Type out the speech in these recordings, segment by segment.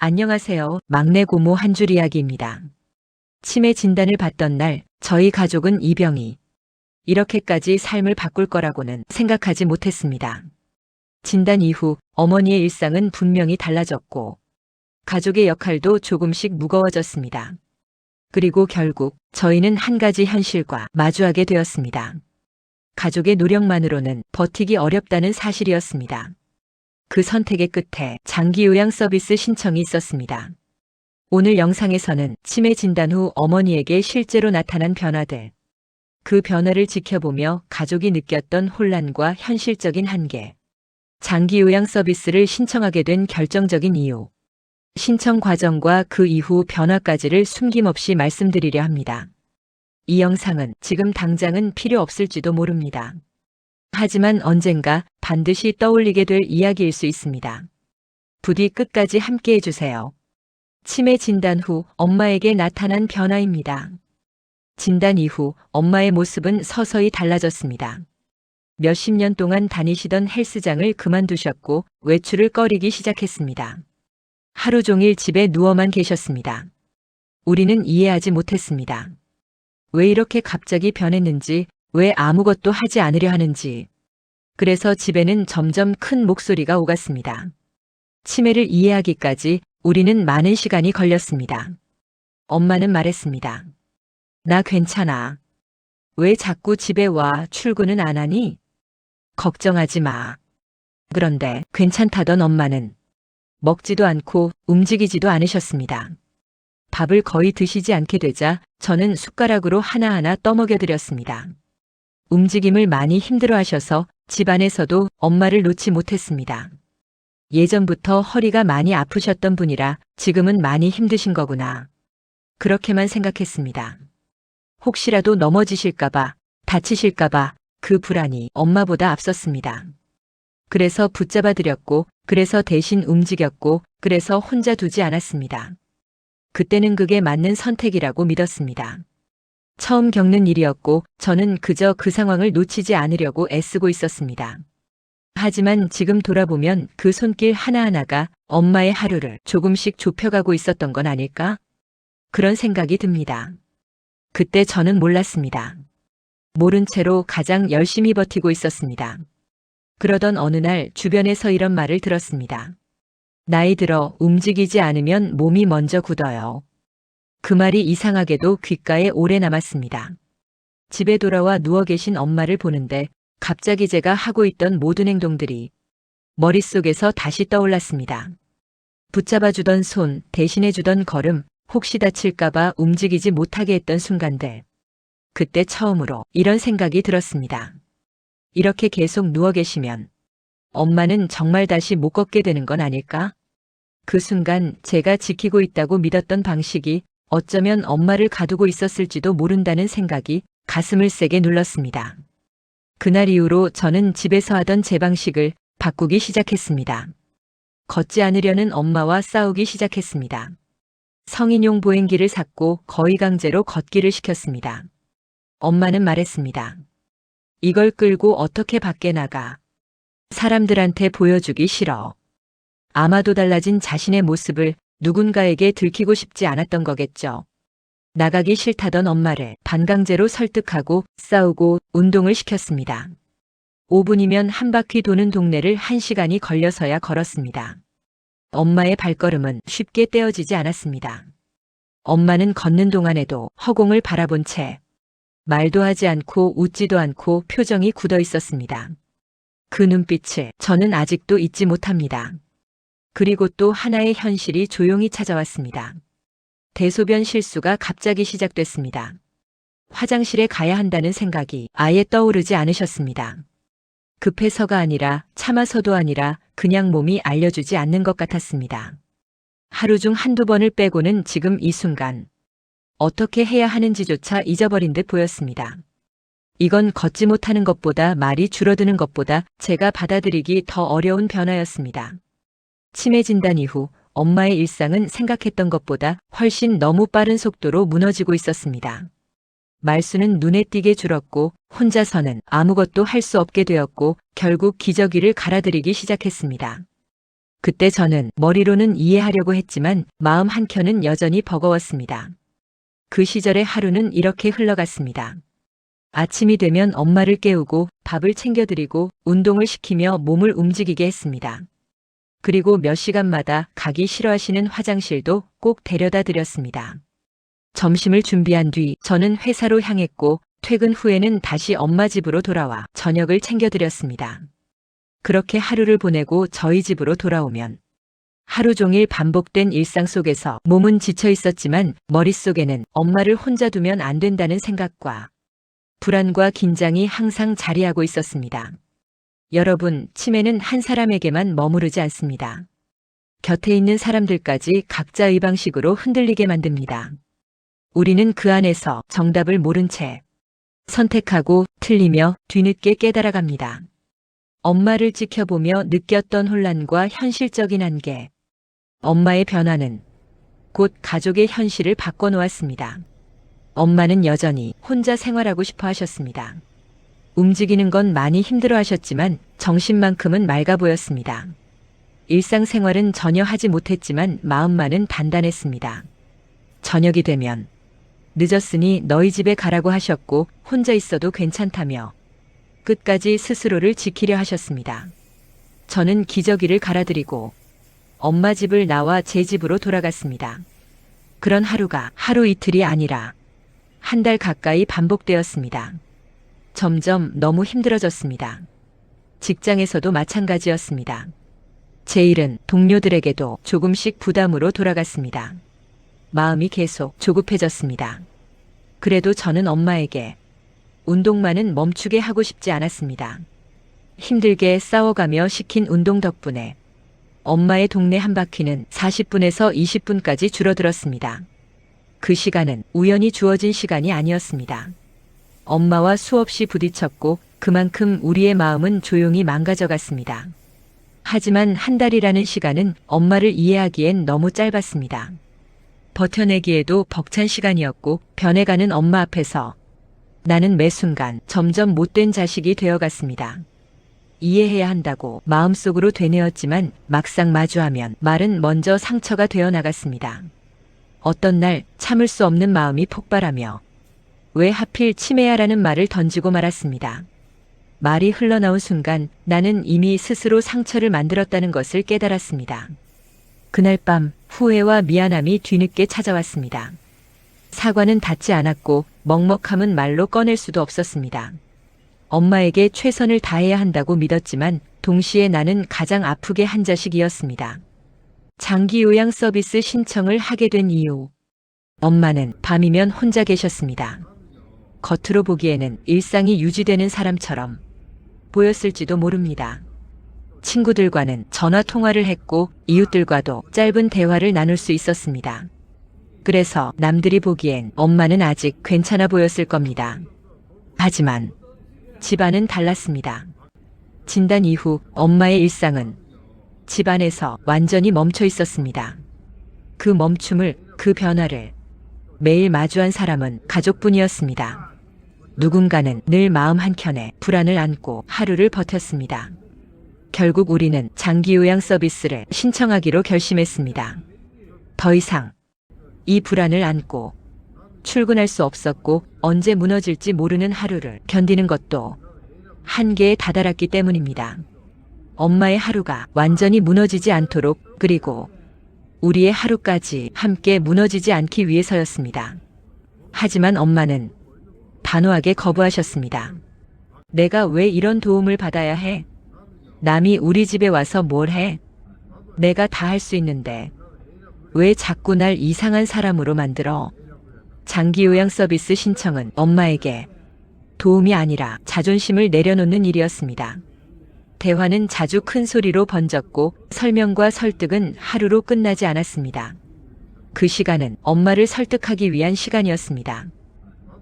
안녕하세요. 막내 고모 한 줄 이야기입니다. 치매 진단을 받던 날 저희 가족은 이 병이 이렇게까지 삶을 바꿀 거라고는 생각하지 못했습니다. 진단 이후 어머니의 일상은 분명히 달라졌고 가족의 역할도 조금씩 무거워졌습니다. 그리고 결국 저희는 한 가지 현실과 마주하게 되었습니다. 가족의 노력만으로는 버티기 어렵다는 사실이었습니다. 그 선택의 끝에 장기 요양 서비스 신청이 있었습니다. 오늘 영상에서는 치매 진단 후 어머니에게 실제로 나타난 변화들, 그 변화를 지켜보며 가족이 느꼈던 혼란과 현실적인 한계, 장기 요양 서비스를 신청하게 된 결정적인 이유, 신청 과정과 그 이후 변화까지를 숨김없이 말씀드리려 합니다. 이 영상은 지금 당장은 필요 없을지도 모릅니다. 하지만 언젠가 반드시 떠올리게 될 이야기일 수 있습니다. 부디 끝까지 함께 해주세요. 치매 진단 후 엄마에게 나타난 변화입니다. 진단 이후 엄마의 모습은 서서히 달라졌습니다. 몇십 년 동안 다니시던 헬스장을 그만두셨고 외출을 꺼리기 시작했습니다. 하루 종일 집에 누워만 계셨습니다. 우리는 이해하지 못했습니다. 왜 이렇게 갑자기 변했는지, 왜 아무것도 하지 않으려 하는지. 그래서 집에는 점점 큰 목소리가 오갔습니다. 치매를 이해하기까지 우리는 많은 시간이 걸렸습니다. 엄마는 말했습니다. 나 괜찮아. 왜 자꾸 집에 와 출근은 안 하니? 걱정하지 마. 그런데 괜찮다던 엄마는 먹지도 않고 움직이지도 않으셨습니다. 밥을 거의 드시지 않게 되자 저는 숟가락으로 하나하나 떠먹여 드렸습니다. 움직임을 많이 힘들어하셔서 집안에서도 엄마를 놓지 못했습니다. 예전부터 허리가 많이 아프셨던 분이라 지금은 많이 힘드신 거구나. 그렇게만 생각했습니다. 혹시라도 넘어지실까봐, 다치실까봐 그 불안이 엄마보다 앞섰습니다. 그래서 붙잡아 드렸고, 그래서 대신 움직였고, 그래서 혼자 두지 않았습니다. 그때는 그게 맞는 선택이라고 믿었습니다. 처음 겪는 일이었고 저는 그저 그 상황을 놓치지 않으려고 애쓰고 있었습니다. 하지만 지금 돌아보면 그 손길 하나하나가 엄마의 하루를 조금씩 좁혀가고 있었던 건 아닐까? 그런 생각이 듭니다. 그때 저는 몰랐습니다. 모른 채로 가장 열심히 버티고 있었습니다. 그러던 어느 날 주변에서 이런 말을 들었습니다. 나이 들어 움직이지 않으면 몸이 먼저 굳어요. 그 말이 이상하게도 귓가에 오래 남았습니다. 집에 돌아와 누워 계신 엄마를 보는데 갑자기 제가 하고 있던 모든 행동들이 머릿속에서 다시 떠올랐습니다. 붙잡아주던 손, 대신해주던 걸음, 혹시 다칠까봐 움직이지 못하게 했던 순간들. 그때 처음으로 이런 생각이 들었습니다. 이렇게 계속 누워 계시면 엄마는 정말 다시 못 걷게 되는 건 아닐까? 그 순간 제가 지키고 있다고 믿었던 방식이 어쩌면 엄마를 가두고 있었을지도 모른다는 생각이 가슴을 세게 눌렀습니다. 그날 이후로 저는 집에서 하던 제 방식을 바꾸기 시작했습니다. 걷지 않으려는 엄마와 싸우기 시작했습니다. 성인용 보행기를 샀고 거의 강제로 걷기를 시켰습니다. 엄마는 말했습니다. 이걸 끌고 어떻게 밖에 나가. 사람들한테 보여주기 싫어. 아마도 달라진 자신의 모습을 누군가에게 들키고 싶지 않았던 거겠죠. 나가기 싫다던 엄마를 반강제로 설득하고 싸우고 운동을 시켰습니다. 5분이면 한 바퀴 도는 동네를 1시간이 걸려서야 걸었습니다. 엄마의 발걸음은 쉽게 떼어지지 않았습니다. 엄마는 걷는 동안에도 허공을 바라본 채 말도 하지 않고 웃지도 않고 표정이 굳어 있었습니다. 그 눈빛을 저는 아직도 잊지 못합니다. 그리고 또 하나의 현실이 조용히 찾아왔습니다. 대소변 실수가 갑자기 시작됐습니다. 화장실에 가야 한다는 생각이 아예 떠오르지 않으셨습니다. 급해서가 아니라 참아서도 아니라 그냥 몸이 알려주지 않는 것 같았습니다. 하루 중 한두 번을 빼고는 지금 이 순간 어떻게 해야 하는지조차 잊어버린 듯 보였습니다. 이건 걷지 못하는 것보다 말이 줄어드는 것보다 제가 받아들이기 더 어려운 변화였습니다. 치매 진단 이후 엄마의 일상은 생각했던 것보다 훨씬 너무 빠른 속도로 무너지고 있었습니다. 말수는 눈에 띄게 줄었고 혼자서는 아무것도 할 수 없게 되었고 결국 기저귀를 갈아들이기 시작했습니다. 그때 저는 머리로는 이해하려고 했지만 마음 한켠은 여전히 버거웠습니다. 그 시절의 하루는 이렇게 흘러갔습니다. 아침이 되면 엄마를 깨우고 밥을 챙겨드리고 운동을 시키며 몸을 움직이게 했습니다. 그리고 몇 시간마다 가기 싫어하시는 화장실도 꼭 데려다 드렸습니다. 점심을 준비한 뒤 저는 회사로 향했고 퇴근 후에는 다시 엄마 집으로 돌아와 저녁을 챙겨드렸습니다. 그렇게 하루를 보내고 저희 집으로 돌아오면 하루 종일 반복된 일상 속에서 몸은 지쳐 있었지만 머릿속에는 엄마를 혼자 두면 안 된다는 생각과 불안과 긴장이 항상 자리하고 있었습니다. 여러분, 치매는 한 사람에게만 머무르지 않습니다. 곁에 있는 사람들까지 각자의 방식으로 흔들리게 만듭니다. 우리는 그 안에서 정답을 모른 채 선택하고 틀리며 뒤늦게 깨달아갑니다. 엄마를 지켜보며 느꼈던 혼란과 현실적인 한계. 엄마의 변화는 곧 가족의 현실을 바꿔놓았습니다. 엄마는 여전히 혼자 생활하고 싶어 하셨습니다. 움직이는 건 많이 힘들어 하셨지만 정신만큼은 맑아 보였습니다. 일상생활은 전혀 하지 못했지만 마음만은 단단했습니다. 저녁이 되면 늦었으니 너희 집에 가라고 하셨고 혼자 있어도 괜찮다며 끝까지 스스로를 지키려 하셨습니다. 저는 기저귀를 갈아드리고 엄마 집을 나와 제 집으로 돌아갔습니다. 그런 하루가 하루 이틀이 아니라 한 달 가까이 반복되었습니다. 점점 너무 힘들어졌습니다. 직장에서도 마찬가지였습니다. 제 일은 동료들에게도 조금씩 부담으로 돌아갔습니다. 마음이 계속 조급해졌습니다. 그래도 저는 엄마에게 운동만은 멈추게 하고 싶지 않았습니다. 힘들게 싸워가며 시킨 운동 덕분에 엄마의 동네 한 바퀴는 40분에서 20분까지 줄어들었습니다. 그 시간은 우연히 주어진 시간이 아니었습니다. 엄마와 수없이 부딪혔고 그만큼 우리의 마음은 조용히 망가져갔습니다. 하지만 한 달이라는 시간은 엄마를 이해하기엔 너무 짧았습니다. 버텨내기에도 벅찬 시간이었고 변해가는 엄마 앞에서 나는 매 순간 점점 못된 자식이 되어갔습니다. 이해해야 한다고 마음속으로 되뇌었지만 막상 마주하면 말은 먼저 상처가 되어 나갔습니다. 어떤 날 참을 수 없는 마음이 폭발하며 왜 하필 치매야라는 말을 던지고 말았습니다. 말이 흘러나온 순간 나는 이미 스스로 상처를 만들었다는 것을 깨달았습니다. 그날 밤 후회와 미안함이 뒤늦게 찾아왔습니다. 사과는 닿지 않았고 먹먹함은 말로 꺼낼 수도 없었습니다. 엄마에게 최선을 다해야 한다고 믿었지만 동시에 나는 가장 아프게 한 자식이었습니다. 장기 요양 서비스 신청을 하게 된 이유. 엄마는 밤이면 혼자 계셨습니다. 겉으로 보기에는 일상이 유지되는 사람처럼 보였을지도 모릅니다. 친구들과는 전화 통화를 했고 이웃들과도 짧은 대화를 나눌 수 있었습니다. 그래서 남들이 보기엔 엄마는 아직 괜찮아 보였을 겁니다. 하지만 집안은 달랐습니다. 진단 이후 엄마의 일상은 집안에서 완전히 멈춰 있었습니다. 그 멈춤을, 그 변화를 매일 마주한 사람은 가족뿐이었습니다. 누군가는 늘 마음 한켠에 불안을 안고 하루를 버텼습니다. 결국 우리는 장기요양 서비스를 신청하기로 결심했습니다. 더 이상 이 불안을 안고 출근할 수 없었고 언제 무너질지 모르는 하루를 견디는 것도 한계에 다다랐기 때문입니다. 엄마의 하루가 완전히 무너지지 않도록 그리고 우리의 하루까지 함께 무너지지 않기 위해서였습니다. 하지만 엄마는 단호하게 거부하셨습니다. 내가 왜 이런 도움을 받아야 해? 남이 우리 집에 와서 뭘 해? 내가 다 할 수 있는데 왜 자꾸 날 이상한 사람으로 만들어? 장기요양 서비스 신청은 엄마에게 도움이 아니라 자존심을 내려놓는 일이었습니다. 대화는 자주 큰 소리로 번졌고 설명과 설득은 하루로 끝나지 않았습니다. 그 시간은 엄마를 설득하기 위한 시간이었습니다.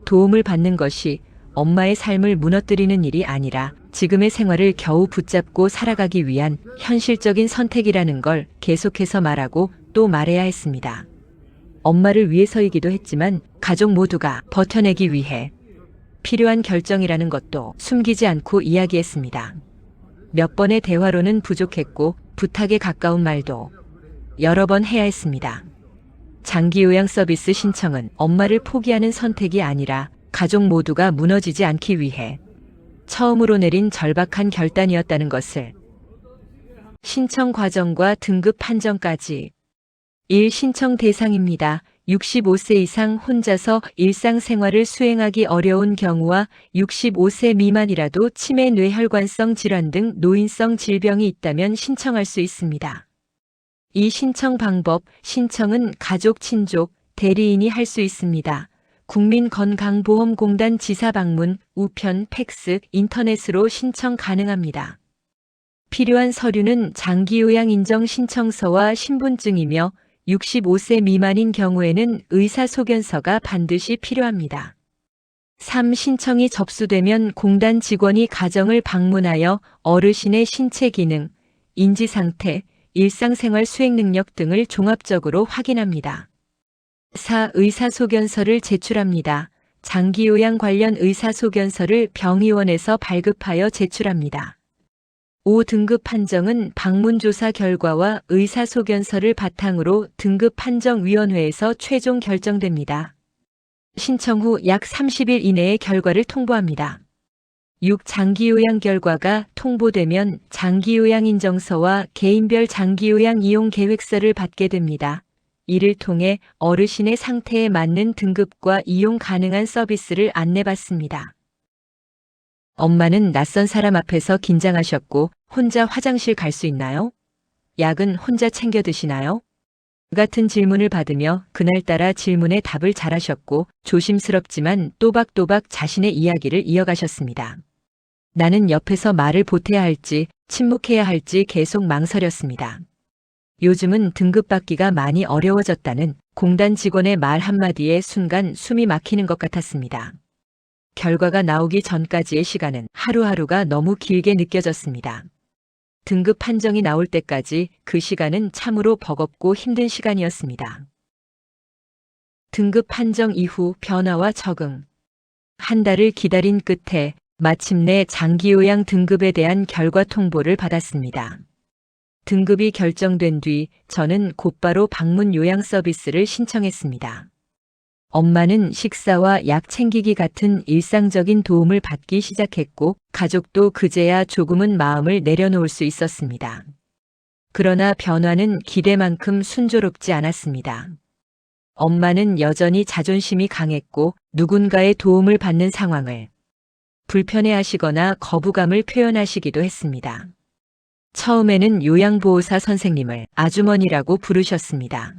도움을 받는 것이 엄마의 삶을 무너뜨리는 일이 아니라 지금의 생활을 겨우 붙잡고 살아가기 위한 현실적인 선택이라는 걸 계속해서 말하고 또 말해야 했습니다. 엄마를 위해서이기도 했지만 가족 모두가 버텨내기 위해 필요한 결정이라는 것도 숨기지 않고 이야기했습니다. 몇 번의 대화로는 부족했고 부탁에 가까운 말도 여러 번 해야 했습니다. 장기요양 서비스 신청은 엄마를 포기하는 선택이 아니라 가족 모두가 무너지지 않기 위해 처음으로 내린 절박한 결단이었다는 것을. 신청 과정과 등급 판정까지. 1. 신청 대상입니다. 65세 이상 혼자서 일상생활을 수행하기 어려운 경우와 65세 미만이라도 치매, 뇌혈관성 질환 등 노인성 질병이 있다면 신청할 수 있습니다. 이 신청 방법, 신청은 가족, 친족, 대리인이 할 수 있습니다. 국민건강보험공단 지사방문, 우편, 팩스, 인터넷으로 신청 가능합니다. 필요한 서류는 장기요양 인정 신청서와 신분증이며 65세 미만인 경우에는 의사소견서가 반드시 필요합니다. 3. 신청이 접수되면 공단 직원이 가정을 방문하여 어르신의 신체 기능, 인지상태, 일상생활 수행 능력 등을 종합적으로 확인합니다. 4. 의사소견서를 제출합니다. 장기요양 관련 의사소견서를 병의원에서 발급하여 제출합니다. 5. 등급 판정은 방문조사 결과와 의사소견서를 바탕으로 등급판정위원회에서 최종 결정됩니다. 신청 후 약 30일 이내에 결과를 통보합니다. 6. 장기요양 결과가 통보되면 장기요양 인정서와 개인별 장기요양 이용 계획서를 받게 됩니다. 이를 통해 어르신의 상태에 맞는 등급과 이용 가능한 서비스를 안내받습니다. 엄마는 낯선 사람 앞에서 긴장하셨고 혼자 화장실 갈 수 있나요? 약은 혼자 챙겨 드시나요? 같은 질문을 받으며 그날따라 질문에 답을 잘하셨고 조심스럽지만 또박또박 자신의 이야기를 이어가셨습니다. 나는 옆에서 말을 보태야 할지 침묵해야 할지 계속 망설였습니다. 요즘은 등급받기가 많이 어려워졌다는 공단 직원의 말 한마디에 순간 숨이 막히는 것 같았습니다. 결과가 나오기 전까지의 시간은 하루하루가 너무 길게 느껴졌습니다. 등급 판정이 나올 때까지 그 시간은 참으로 버겁고 힘든 시간이었습니다. 등급 판정 이후 변화와 적응. 한 달을 기다린 끝에 마침내 장기요양 등급에 대한 결과 통보를 받았습니다. 등급이 결정된 뒤 저는 곧바로 방문 요양 서비스를 신청했습니다. 엄마는 식사와 약 챙기기 같은 일상적인 도움을 받기 시작했고 가족도 그제야 조금은 마음을 내려놓을 수 있었습니다. 그러나 변화는 기대만큼 순조롭지 않았습니다. 엄마는 여전히 자존심이 강했고 누군가의 도움을 받는 상황을 불편해하시거나 거부감을 표현하시기도 했습니다. 처음에는 요양보호사 선생님을 아주머니라고 부르셨습니다.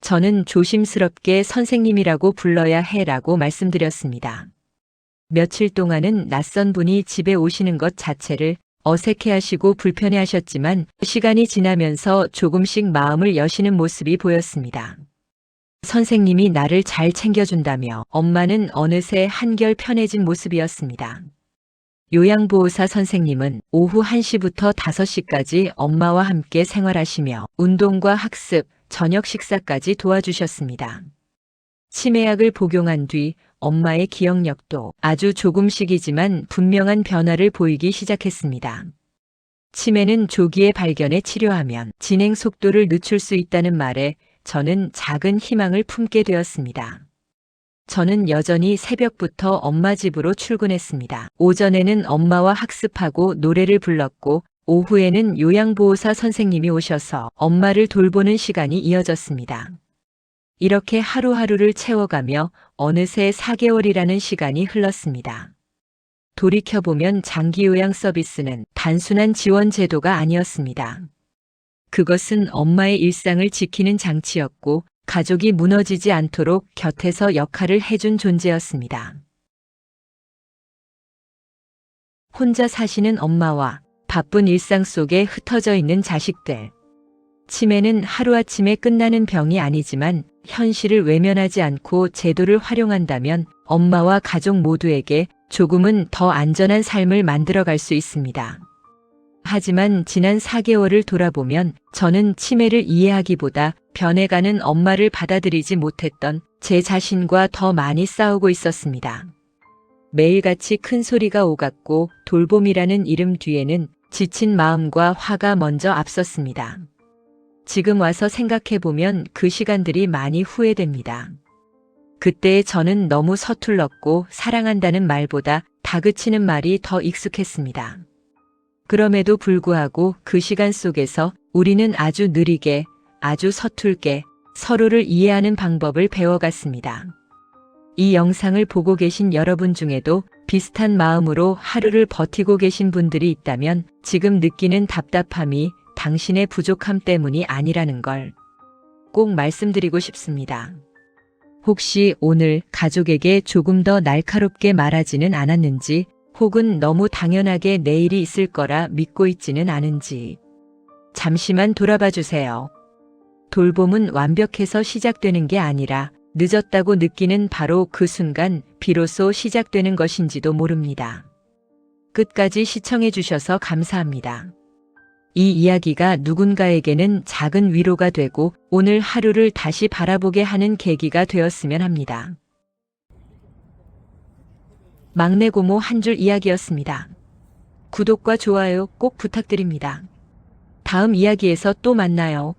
저는 조심스럽게 선생님이라고 불러야 해라고 말씀드렸습니다. 며칠 동안은 낯선 분이 집에 오시는 것 자체를 어색해하시고 불편해하셨지만 시간이 지나면서 조금씩 마음을 여시는 모습이 보였습니다. 선생님이 나를 잘 챙겨준다며 엄마는 어느새 한결 편해진 모습이었습니다. 요양보호사 선생님은 오후 1시부터 5시까지 엄마와 함께 생활하시며 운동과 학습, 저녁 식사까지 도와주셨습니다. 치매약을 복용한 뒤 엄마의 기억력도 아주 조금씩이지만 분명한 변화를 보이기 시작했습니다. 치매는 조기에 발견해 치료하면 진행 속도를 늦출 수 있다는 말에 저는 작은 희망을 품게 되었습니다. 저는 여전히 새벽부터 엄마 집으로 출근했습니다. 오전에는 엄마와 학습하고 노래를 불렀고 오후에는 요양보호사 선생님이 오셔서 엄마를 돌보는 시간이 이어졌습니다. 이렇게 하루하루를 채워가며 어느새 4개월이라는 시간이 흘렀습니다. 돌이켜보면 장기요양 서비스는 단순한 지원 제도가 아니었습니다. 그것은 엄마의 일상을 지키는 장치였고 가족이 무너지지 않도록 곁에서 역할을 해준 존재였습니다. 혼자 사시는 엄마와 바쁜 일상 속에 흩어져 있는 자식들. 치매는 하루아침에 끝나는 병이 아니지만 현실을 외면하지 않고 제도를 활용한다면 엄마와 가족 모두에게 조금은 더 안전한 삶을 만들어갈 수 있습니다. 하지만 지난 4개월을 돌아보면 저는 치매를 이해하기보다 변해가는 엄마를 받아들이지 못했던 제 자신과 더 많이 싸우고 있었습니다. 매일같이 큰 소리가 오갔고 돌봄이라는 이름 뒤에는 지친 마음과 화가 먼저 앞섰습니다. 지금 와서 생각해보면 그 시간들이 많이 후회됩니다. 그때 저는 너무 서툴렀고 사랑한다는 말보다 다그치는 말이 더 익숙했습니다. 그럼에도 불구하고 그 시간 속에서 우리는 아주 느리게, 아주 서툴게 서로를 이해하는 방법을 배워갔습니다. 이 영상을 보고 계신 여러분 중에도 비슷한 마음으로 하루를 버티고 계신 분들이 있다면 지금 느끼는 답답함이 당신의 부족함 때문이 아니라는 걸 꼭 말씀드리고 싶습니다. 혹시 오늘 가족에게 조금 더 날카롭게 말하지는 않았는지, 혹은 너무 당연하게 내일이 있을 거라 믿고 있지는 않은지 잠시만 돌아봐 주세요. 돌봄은 완벽해서 시작되는 게 아니라 늦었다고 느끼는 바로 그 순간 비로소 시작되는 것인지도 모릅니다. 끝까지 시청해 주셔서 감사합니다. 이 이야기가 누군가에게는 작은 위로가 되고 오늘 하루를 다시 바라보게 하는 계기가 되었으면 합니다. 막내 고모 한 줄 이야기였습니다. 구독과 좋아요 꼭 부탁드립니다. 다음 이야기에서 또 만나요.